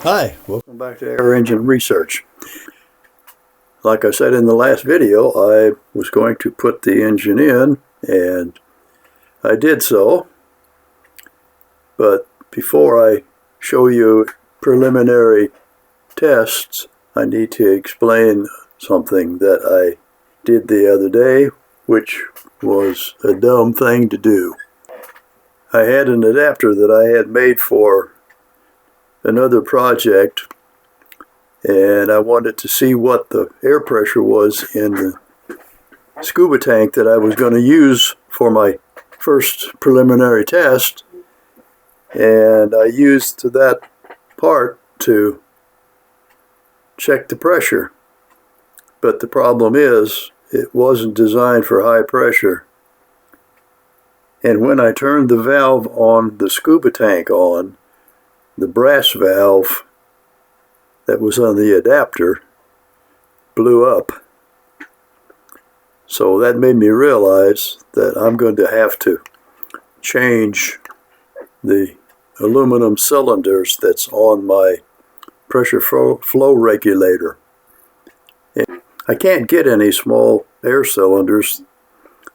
Hi, welcome back to Air Engine Research. Like I said in the last video, I was going to put the engine in, and I did so. But before I show you preliminary tests, I need to explain something that I did the other day, which was a dumb thing to do. I had an adapter that I had made for another project, and I wanted to see what the air pressure was in the scuba tank that I was going to use for my first preliminary test, and I used that part to check the pressure. But the problem is, it wasn't designed for high pressure, and when I turned the valve on the scuba tank on, the brass valve that was on the adapter blew up. So that made me realize that I'm going to have to change the aluminum cylinders that's on my pressure flow regulator. And I can't get any small air cylinders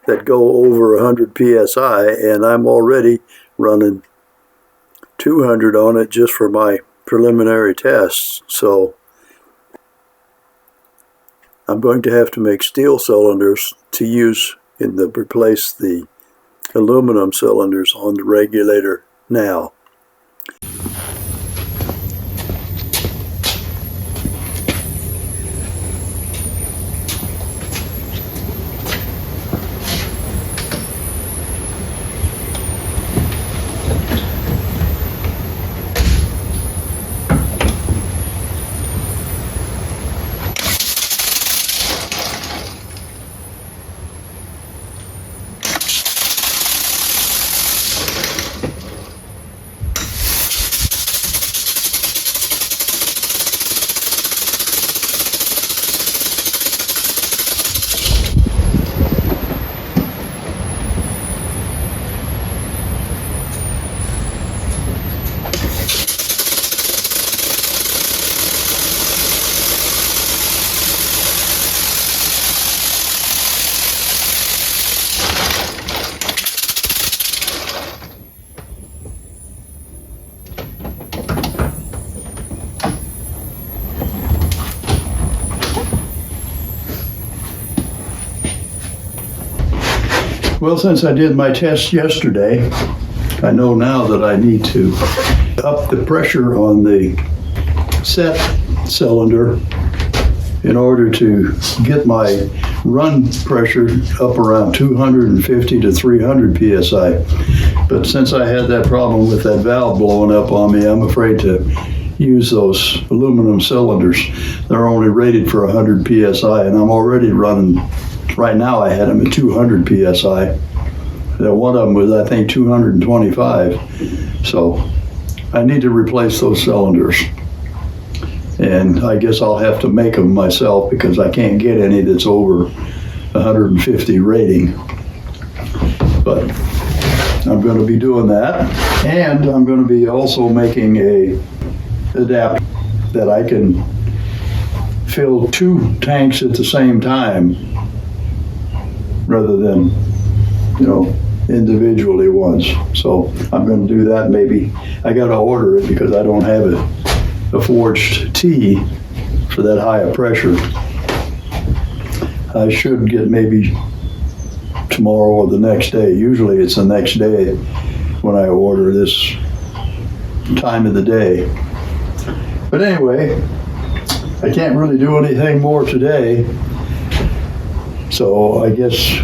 that go over 100 psi, and I'm already running 200 on it just for my preliminary tests. So I'm going to have to make steel cylinders to use replace the aluminum cylinders on the regulator now. Well, since I did my test yesterday, I know now that I need to up the pressure on the set cylinder in order to get my run pressure up around 250 to 300 psi. But since I had that problem with that valve blowing up on me, I'm afraid to use those aluminum cylinders. They're only rated for 100 psi, and I'm already running. Right now I had them at 200 psi. One of them was, I think, 225. So I need to replace those cylinders. And I guess I'll have to make them myself because I can't get any that's over 150 rating. But I'm going to be doing that. And I'm going to be also making a adapter that I can fill two tanks at the same time, rather than, individually once. So I'm going to do that. Maybe I got to order it because I don't have a forged T for that high a pressure. I should get maybe tomorrow or the next day. Usually it's the next day when I order this time of the day. But anyway, I can't really do anything more today. So I guess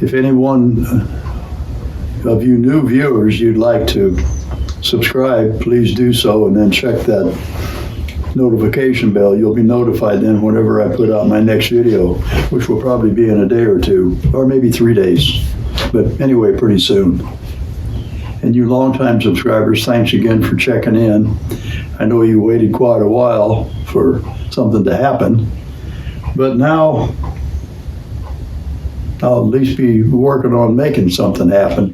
if anyone of you new viewers you'd like to subscribe, please do so, and then check that notification bell. You'll be notified then whenever I put out my next video, which will probably be in a day or two, or maybe 3 days. But anyway, pretty soon. And you longtime subscribers, thanks again for checking in. I know you waited quite a while for something to happen, but now I'll at least be working on making something happen.